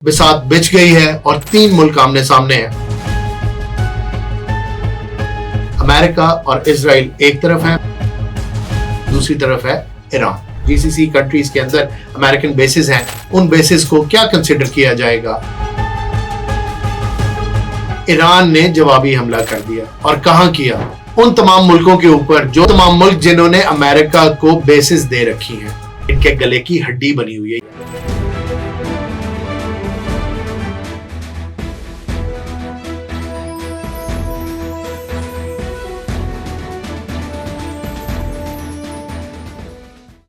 बिसात बिछ गई है और 3 मुल्क आमने सामने हैं। अमेरिका और इजराइल एक तरफ है, दूसरी तरफ है ईरान। जीसीसी कंट्रीज के अंदर अमेरिकन बेसिस हैं, उन बेसिस को क्या कंसिडर किया जाएगा? ईरान ने जवाबी हमला कर दिया और कहां किया? उन तमाम मुल्कों के ऊपर, जो तमाम मुल्क जिन्होंने अमेरिका को बेसिस दे रखी हैं, इनके गले की हड्डी बनी हुई है।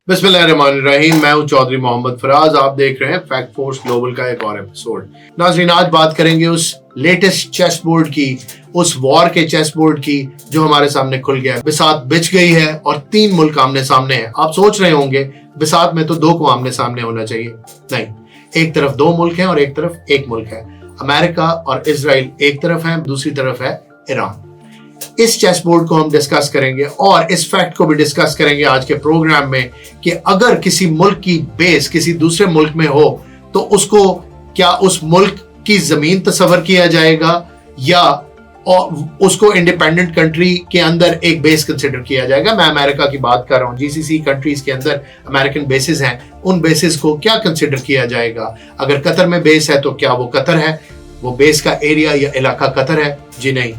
बिस्मिल्लाहिर्रहमानिर्रहीम, मैं हूं चौधरी मोहम्मद फराज। आप देख रहे हैं फैक्ट फोर्स ग्लोबल का एक और एपिसोड। नाज़रीन, आज बात करेंगे उस लेटेस्ट चेस बोर्ड की, उस वॉर के चेस बोर्ड की जो हमारे सामने खुल गया है। बिसात बिछ गई है और 3 मुल्क आमने सामने हैं। आप सोच रहे होंगे बिसात में तो 2 को आमने सामने होना चाहिए। नहीं, एक तरफ 2 मुल्क हैं और एक तरफ 1 मुल्क है। अमेरिका और इजराइल एक तरफ है, दूसरी तरफ है ईरान। इस चेस बोर्ड को हम डिस्कस करेंगे और इस फैक्ट को भी डिस्कस करेंगे आज के प्रोग्राम में कि अगर किसी मुल्क की बेस किसी दूसरे मुल्क में हो तो उसको क्या उस मुल्क की जमीन तस्वर किया जाएगा या उसको इंडिपेंडेंट कंट्री के अंदर एक बेस कंसिडर किया जाएगा। मैं अमेरिका की बात कर रहा हूँ। जीसीसी कंट्रीज के अंदर अमेरिकन बेसिस हैं, उन बेसिस को क्या कंसिडर किया जाएगा? अगर कतर में बेस है तो क्या वो कतर है, वो बेस का एरिया या इलाका कतर है? जी नहीं,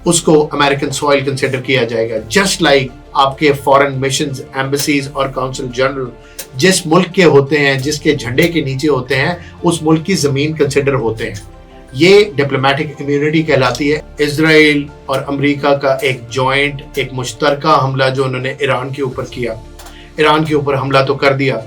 उसको अमेरिकन सॉइल कंसिडर किया जाएगा। जस्ट लाइक आपके फॉरेन मिशंस, एम्बेसीज और काउंसिल जनरल जिस मुल्क के होते हैं, जिसके झंडे के नीचे होते हैं, उस मुल्क की जमीन कंसिडर होते हैं। ये डिप्लोमेटिक इम्यूनिटी कहलाती है। इजराइल और अमेरिका का एक जॉइंट, एक मुश्तरका हमला जो उन्होंने ईरान के ऊपर किया, ईरान के ऊपर हमला तो कर दिया।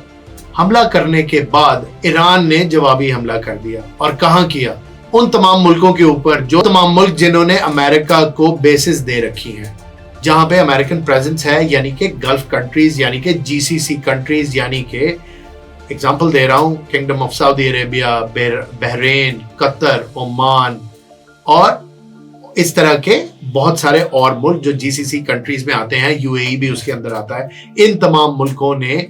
हमला करने के बाद ईरान ने जवाबी हमला कर दिया और कहां किया? उन तमाम मुल्कों के ऊपर, जो तमाम मुल्क जिन्होंने अमेरिका को बेसिस दे रखी हैं, जहां पे अमेरिकन प्रेजेंस है, यानी कि गल्फ कंट्रीज, यानी कि जीसीसी कंट्रीज, यानी कि एग्जांपल दे रहा हूं, kingdom of Saudi Arabia, Bahrain, Qatar, Oman और इस तरह के बहुत सारे और मुल्क जो जीसीसी कंट्रीज में आते हैं। यूएई भी उसके अंदर आता है। इन तमाम मुल्कों ने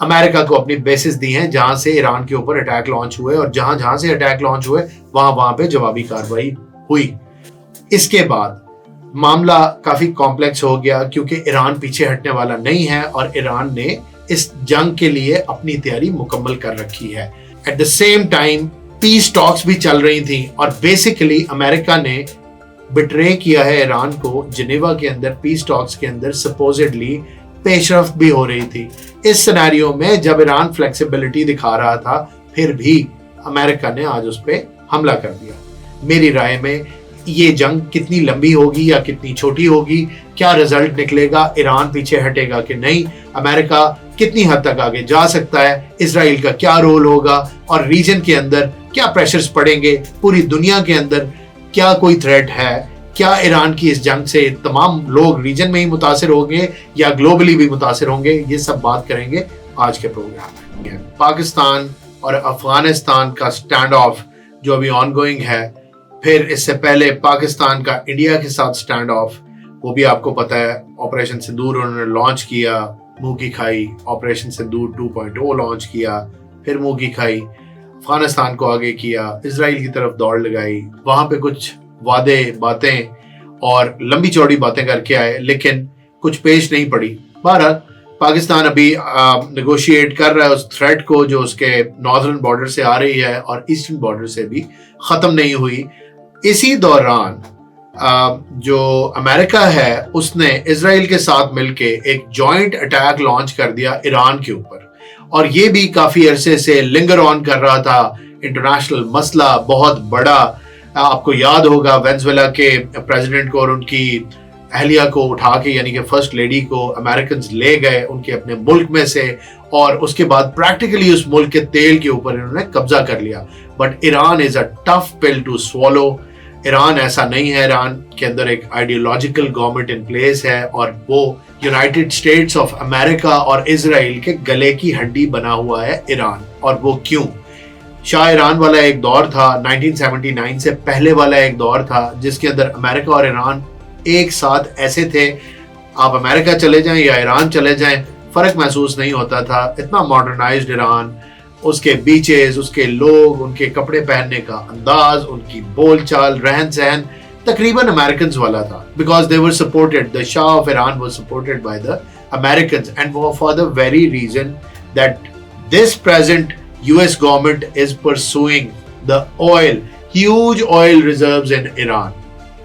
अमेरिका को अपनी बेसिस दी हैं जहां से ईरान के ऊपर अटैक लॉन्च हुए और जहां जहां से अटैक लॉन्च हुए वहां पे जवाबी कार्रवाई हुई। इसके बाद मामला काफी कॉम्प्लेक्स हो गया क्योंकि ईरान पीछे हटने वाला नहीं है और ईरान ने इस जंग के लिए अपनी तैयारी मुकम्मल कर रखी है। At the same time peace talks भी चल रही थी और बेसिकली अमेरिका ने बिट्रे किया है ईरान को। जिनेवा के अंदर पीस टॉक्स के अंदर सपोजिडली पेशरफ्त भी हो रही थी। इस सिनेरियो में जब ईरान फ्लेक्सिबिलिटी दिखा रहा था, फिर भी अमेरिका ने आज उस पर हमला कर दिया। मेरी राय में ये जंग कितनी लंबी होगी या कितनी छोटी होगी, क्या रिजल्ट निकलेगा, ईरान पीछे हटेगा कि नहीं, अमेरिका कितनी हद तक आगे जा सकता है, इजराइल का क्या रोल होगा और रीजन के अंदर क्या प्रेशर्स पड़ेंगे, पूरी दुनिया के अंदर क्या कोई थ्रेट है, क्या ईरान की इस जंग से तमाम लोग रीजन में ही मुतासिर होंगे या ग्लोबली भी मुतासिर होंगे, ये सब बात करेंगे आज के प्रोग्राम में। पाकिस्तान और अफगानिस्तान का स्टैंड ऑफ जो अभी ऑनगोइंग है, फिर इससे पहले पाकिस्तान का इंडिया के साथ स्टैंड ऑफ, वो भी आपको पता है। ऑपरेशन सिंदूर उन्होंने लॉन्च किया, मुंह की खाई। ऑपरेशन सिंदूर 2.0 लॉन्च किया, फिर मुंह की खाई। अफगानिस्तान को आगे किया, इजराइल की तरफ दौड़ लगाई, वहां पे कुछ वादे, बातें और लंबी चौड़ी बातें करके आए, लेकिन कुछ पेश नहीं पड़ी। बहरहाल पाकिस्तान अभी नेगोशिएट कर रहा है उस थ्रेट को जो उसके नॉर्दर्न बॉर्डर से आ रही है और ईस्टर्न बॉर्डर से भी खत्म नहीं हुई। इसी दौरान जो अमेरिका है उसने इजराइल के साथ मिलके एक जॉइंट अटैक लॉन्च कर दिया ईरान के ऊपर, और ये भी काफी अरसे से लिंगर ऑन कर रहा था। इंटरनेशनल मसला बहुत बड़ा, आपको याद होगा वेनेजुएला के प्रेसिडेंट को और उनकी अहलिया को उठा के, यानी कि फर्स्ट लेडी को अमेरिकन ले गए उनके अपने मुल्क में से, और उसके बाद प्रैक्टिकली उस मुल्क के तेल के ऊपर इन्होंने कब्जा कर लिया। But Iran is a tough pill to swallow. Iran ऐसा नहीं है। ईरान के अंदर एक आइडियोलॉजिकल गवर्नमेंट इन प्लेस है और वो यूनाइटेड स्टेट्स ऑफ अमेरिका और इजराइल के गले की हड्डी बना हुआ है ईरान। और वो क्यों? शाह ईरान वाला एक दौर था, 1979 से पहले वाला एक दौर था जिसके अंदर अमेरिका और ईरान एक साथ ऐसे थे, आप अमेरिका चले जाएं या ईरान चले जाएं फर्क महसूस नहीं होता था। इतना मॉडर्नाइज्ड ईरान, اس کے بیچز, اس کے لوگ, ان کے کپڑے پہننے کا انداز, ان کی بول چال, رہن سہن تقریباً امریکنز والا تھا, because they were supported, the Shah of Iran was supported by the Americans, and for the very reason that this present US government is pursuing the oil, huge oil reserves in Iran.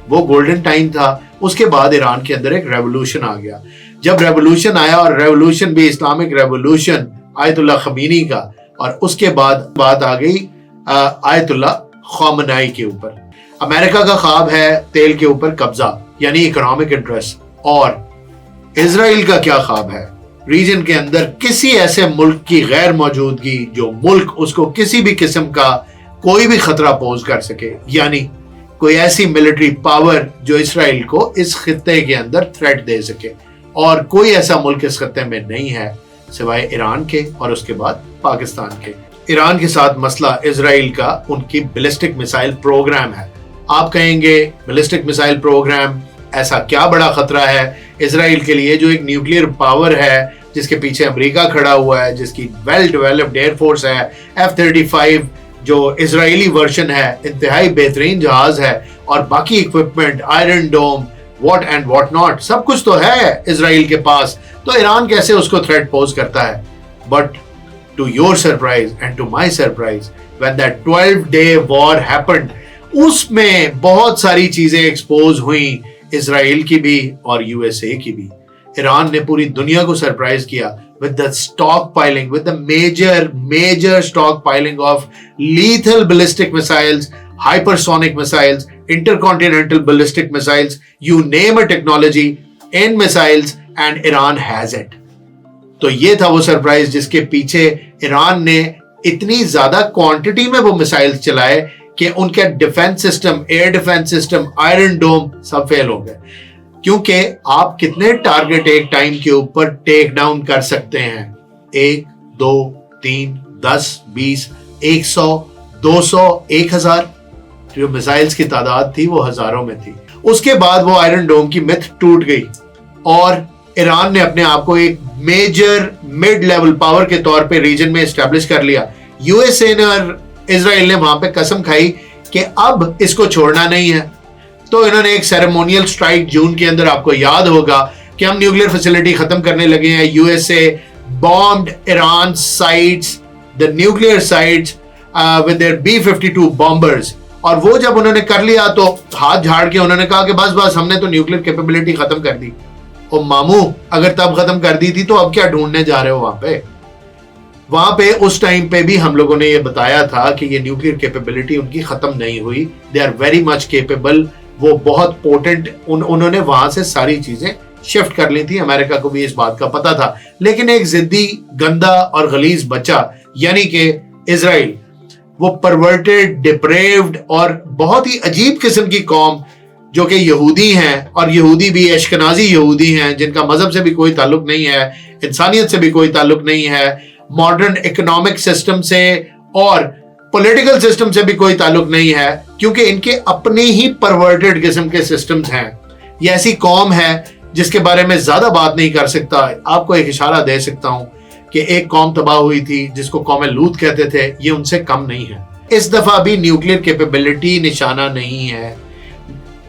وہ golden time تھا. اس کے بعد ایران کے اندر ایک revolution آ گیا. جب revolution آیا, اور ریولوشن بھی اسلامک ریولوشن آیت اللہ خمینی کا, اور اس کے بعد بات آ گئی آیت اللہ خامنائی کے اوپر. امریکہ کا خواب ہے تیل کے اوپر قبضہ, یعنی اکنامک انٹرسٹ. اور اسرائیل کا کیا خواب ہے؟ ریجن کے اندر کسی ایسے ملک کی غیر موجودگی جو ملک اس کو کسی بھی قسم کا کوئی بھی خطرہ پوز کر سکے, یعنی کوئی ایسی ملٹری پاور جو اسرائیل کو اس خطے کے اندر تھریٹ دے سکے. اور کوئی ایسا ملک اس خطے میں نہیں ہے سوائے ایران کے, اور اس کے بعد پاکستان کے. ایران کے ساتھ مسئلہ اسرائیل کا ان کی بیلسٹک میسائل پروگرام ہے. آپ کہیں گے بیلسٹک میسائل پروگرام ایسا کیا بڑا خطرہ ہے اسرائیل کے لیے, جو ایک نیوکلیئر پاور ہے, جس کے پیچھے امریکہ کھڑا ہوا ہے, جس کی ویل ڈیولپڈ ایئر فورس ہے, F-35 جو اسرائیلی ورژن ہے انتہائی بہترین جہاز ہے, اور باقی equipment, Iron Dome, what and what not, سب کچھ تو ہے اسرائیل کے پاس. تو ایران کیسے اس کو تھریٹ پوز کرتا ہے؟ But to your surprise and to my surprise, when that 12-day war happened, اس میں بہت ساری چیزیں ایکسپوز ہوئیں, اسرائیل کی بھی اور USA کی بھی. ایران نے پوری دنیا کو سرپرائز کیا with the stockpiling, with the major stockpiling of lethal ballistic missiles, hypersonic missiles, intercontinental ballistic missiles, you name a technology in missiles, and Iran has it. تو یہ تھا وہ سرپرائز جس کے پیچھے ایران نے اتنی زیادہ کوانٹٹی میں وہ میسائل چلائے کہ ان کا defence system, air defence system, Iron Dome سب فیل ہو گئے. کیونکہ آپ کتنے ٹارگٹ ایک ٹائم کے اوپر ٹیک ڈاؤن کر سکتے ہیں؟ 1 2 3 10 20 100 200 1000. جو میزائلز کی تعداد تھی وہ ہزاروں میں تھی. اس کے بعد وہ آئرن ڈوم کی متھ ٹوٹ گئی, اور ایران نے اپنے آپ کو ایک میجر مڈ لیول پاور کے طور پہ ریجن میں اسٹیبلش کر لیا. USA نے اور اسرائیل نے وہاں پہ قسم کھائی کہ اب اس کو چھوڑنا نہیں ہے. تو انہوں نے ایک سیریمونیل سٹرائک جون کے اندر, آپ کو یاد ہوگا کہ ہم نیوکلیئر فیسلٹی ختم کرنے لگے ہیں. USA bombed Iran sites, the nuclear sites with their B-52 bombers. اور وہ جب انہوں نے کر لیا تو ہاتھ جھاڑ کے انہوں نے کہا کہ بس ہم نے تو نیوکلیئر کیپیبلٹی ختم کر دی. او ماموں, اگر تب ختم کر دی تھی تو اب کیا ڈھونڈنے جا رہے ہو وہاں پہ اس ٹائم پہ بھی ہم لوگوں نے یہ بتایا تھا کہ یہ نیوکلیئر کیپیبلٹی ان کی ختم نہیں ہوئی. They are very much capable. وہ بہت پوٹنٹ, انہوں نے وہاں سے ساری چیزیں شفٹ کر لی تھی. امریکہ کو بھی اس بات کا پتا تھا, لیکن ایک ضدی, گندا اور غلیظ بچہ یعنی کہ اسرائیل, وہ پرورٹڈ, ڈپریوڈ اور بہت ہی عجیب قسم کی قوم جو کہ یہودی ہیں, اور یہودی بھی اشکنازی یہودی ہیں جن کا مذہب سے بھی کوئی تعلق نہیں ہے, انسانیت سے بھی کوئی تعلق نہیں ہے, ماڈرن اکنامک سسٹم سے اور پولیٹیکل سسٹم سے بھی کوئی تعلق نہیں ہے, کیونکہ ان کے اپنے ہی پرورٹڈ قسم کے سسٹمز ہیں. یہ ایسی قوم ہے جس کے بارے میں زیادہ بات نہیں کر سکتا. آپ کو ایک اشارہ دے سکتا ہوں کہ ایک قوم تباہ ہوئی تھی جس کو قوم لوط کہتے تھے, یہ ان سے کم نہیں ہے. اس دفعہ بھی نیوکلیئر کیپیبلٹی نشانہ نہیں ہے.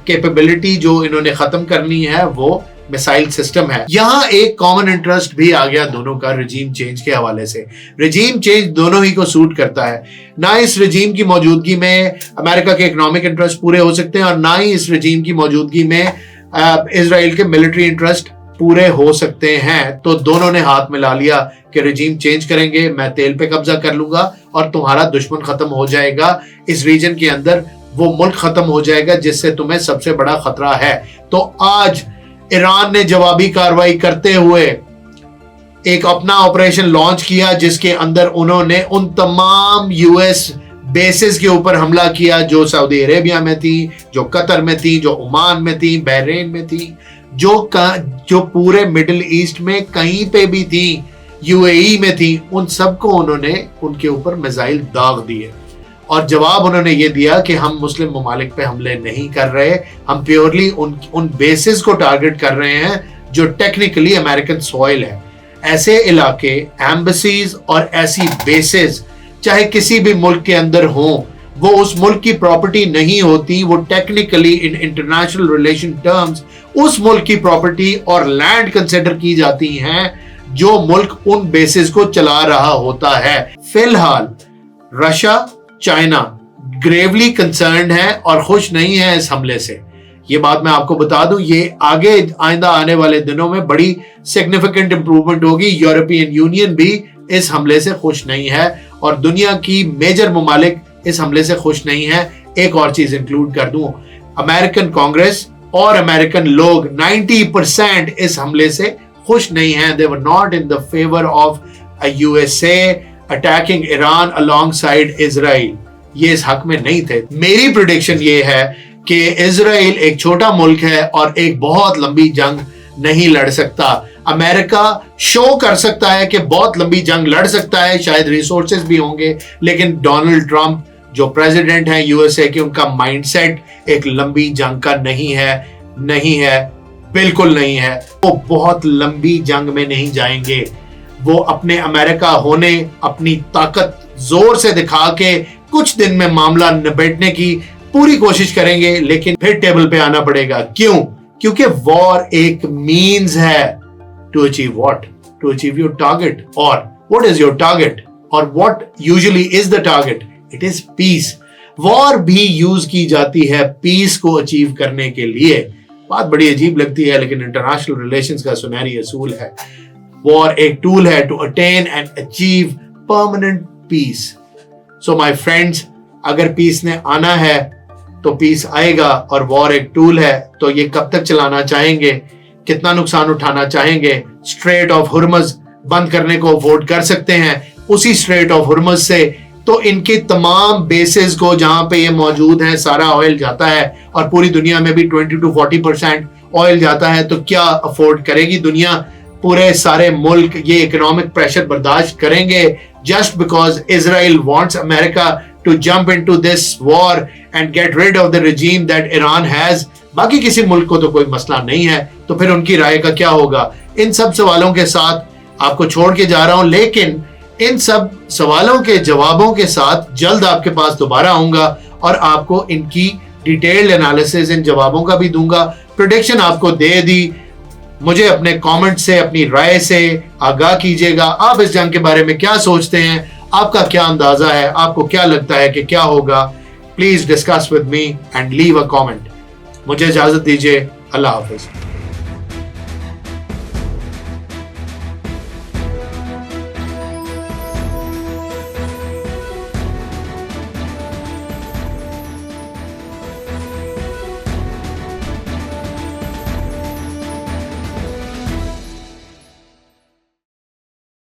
کیپیبلٹی جو انہوں نے ختم کرنی ہے وہ میسائل سسٹم ہے. یہاں ایک کامن انٹرسٹ بھی آ گیا دونوں کا رجیم چینج کے حوالے سے. رجیم چینج دونوں ہی کو سوٹ کرتا ہے. نہ اس رجیم کی موجودگی میں امریکہ کے اکنامک انٹرسٹ پورے ہو سکتے ہیں, اور نہ ہی اس رجیم کی موجودگی میں اسرائیل کے ملٹری انٹرسٹ پورے ہو سکتے ہیں. تو دونوں نے ہاتھ ملا لیا کہ رجیم چینج کریں گے, میں تیل پہ قبضہ کر لوں گا اور تمہارا دشمن ختم ہو جائے گا. اس ریجن کے اندر وہ ملک ختم ہو جائے گا جس سے تمہیں سب سے بڑا خطرہ ہے. تو آج ایران نے جوابی کارروائی کرتے ہوئے ایک اپنا آپریشن لانچ کیا جس کے اندر انہوں نے ان تمام US بیسز کے اوپر حملہ کیا جو سعودی عربیہ میں تھی, جو قطر میں تھی, جو عمان میں تھی, بحرین میں تھی, جو پورے مڈل ایسٹ میں کہیں پہ بھی تھی, UAE میں تھی. ان سب کو انہوں نے ان کے اوپر میزائل داغ دیے, اور جواب انہوں نے یہ دیا کہ ہم مسلم ممالک پہ حملے نہیں کر رہے, ہم پیورلی ان بیسز کو ٹارگٹ کر رہے ہیں جو ٹیکنیکلی امریکن سوائل ہے. ایسے علاقے, ایمبسیز اور ایسی بیسز चाहे किसी भी मुल्क के अंदर हो, वो उस मुल्क की प्रॉपर्टी नहीं होती, वो technically in international relation terms उस मुल्क की प्रॉपर्टी और लैंड कंसिडर की जाती हैं जो मुल्क उन बेसिस को चला रहा होता है। फिलहाल रशिया, चाइना ग्रेवली कंसर्न्ड है और खुश नहीं है इस हमले से। ये बात मैं आपको बता दूं, ये आगे आइंदा आने वाले दिनों में बड़ी सिग्निफिकेंट इंप्रूवमेंट होगी। यूरोपियन यूनियन भी इस हमले से खुश नहीं है और दुनिया की मेजर ममालिक इस हमले से खुश नहीं है। एक और चीज इंक्लूड कर दूं, अमेरिकन कांग्रेस और अमेरिकन लोग 90% इस हमले से खुश नहीं हैं। They were not in the favour of a USA attacking Iran alongside Israel, ये इस हक में नहीं थे। मेरी प्रेडिक्शन ये है कि इजराइल एक छोटा मुल्क है और एक बहुत लंबी जंग नहीं लड़ सकता। अमेरिका शो कर सकता है कि बहुत लंबी जंग लड़ सकता है, शायद रिसोर्सेज भी होंगे, लेकिन डोनाल्ड ट्रंप जो प्रेसिडेंट हैं यूएसए के, उनका माइंडसेट एक लंबी जंग का नहीं है, बिल्कुल नहीं है। वो बहुत लंबी जंग में नहीं जाएंगे। वो अपने अमेरिका होने, अपनी ताकत जोर से दिखा के कुछ दिन में मामला निपटने की पूरी कोशिश करेंगे, लेकिन फिर टेबल पे आना पड़ेगा। क्यों? क्योंकि वॉर एक मीन्स है to achieve what? To achieve your target. और व्हाट इज योर टारगेट? और what usually is the target? It is peace. War भी यूज की जाती है पीस को अचीव करने के लिए। बात बड़ी अजीब लगती है, लेकिन इंटरनेशनल रिलेशंस का सुनहरी असूल है। वॉर एक टूल है to attain and achieve permanent peace. So my friends, अगर पीस ने आना है तो पीस आएगा, और वॉर एक टूल है। तो ये कब तक चलाना चाहेंगे? कितना नुकसान उठाना चाहेंगे? स्ट्रेट ऑफ हुर्मुज बंद करने को अफोर्ड कर सकते हैं। उसी स्ट्रेट ऑफ हुर्मुज से तो इनके तमाम बेसेस को जहां पे ये मौजूद हैं सारा ऑयल जाता है, और पूरी दुनिया में भी 20 to 40% ऑयल जाता है। तो क्या अफोर्ड करेगी दुनिया? पूरे सारे मुल्क ये इकोनॉमिक प्रेशर बर्दाश्त करेंगे just because Israel wants America to jump into this war and get rid of the regime that Iran has? बाकी किसी मुल्क को तो कोई मसला नहीं है, तो फिर उनकी राय का क्या होगा? इन सब सवालों के साथ आपको छोड़ के जा रहा हूं, लेकिन इन सब सवालों के जवाबों के साथ जल्द आपके पास दोबारा आऊंगा और आपको इनकी डिटेल्ड एनालिसिस इन जवाबों का भी दूंगा। प्रेडिक्शन आपको दे दी, मुझे अपने कमेंट से, अपनी राय से आगाह कीजिएगा। आप इस जंग के बारे में क्या सोचते हैं? आपका क्या अंदाजा है? आपको क्या लगता है कि क्या होगा? Please discuss with me and leave a comment. मुझे इजाजत दीजिए। अल्लाह हाफिज।